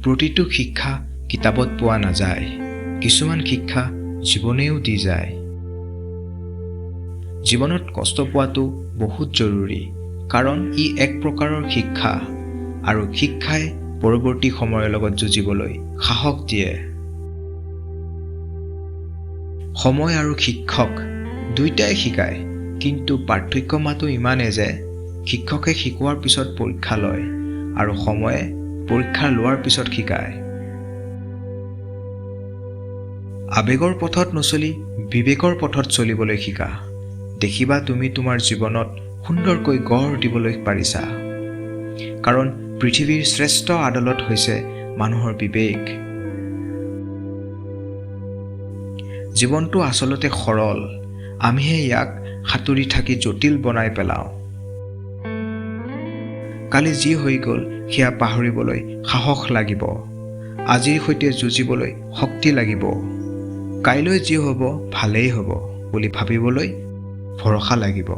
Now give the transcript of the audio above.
প্ৰতিটো শিক্ষা কিতাপত পোৱা নাযায়, কিছুমান শিক্ষা জীৱনেও দি যায়। জীৱনত কষ্ট পোৱাটো বহুত জৰুৰী, কাৰণ ই এক প্ৰকাৰৰ শিক্ষা, আৰু শিক্ষাই পৰৱৰ্তী সময়ৰ লগত যুঁজিবলৈ সাহস দিয়ে। সময় আৰু শিক্ষক দুয়োটাই শিকায়, কিন্তু পাৰ্থক্য মাত্ৰ ইমানেই যে শিক্ষকে শিকোৱাৰ পিছত পৰীক্ষা লয় আৰু সময়ে পৰীক্ষা লোৱাৰ পিছত শিকায়। আৱেগৰ পথত নচলি বিবেকৰ পথত চলিবলৈ শিকা। দেখিবা তুমি তোমাৰ জীৱনত সুন্দৰকৈ গঢ় দিবলৈ পাৰিছা, কাৰণ পৃথিৱীৰ শ্ৰেষ্ঠ আদালত হৈছে মানুহৰ বিবেক। জীৱনটো আচলতে সৰল, আমিহে ইয়াক সাঁতুৰি থাকি জটিল বনাই পেলাওঁ। কালি যি হৈ গ'ল সেয়া পাহৰিবলৈ সাহস লাগিব, আজিৰ সৈতে যুঁজিবলৈ শক্তি লাগিব, কাইলৈ যি হ'ব ভালেই হ'ব বুলি ভাবিবলৈ ভৰসা লাগিব।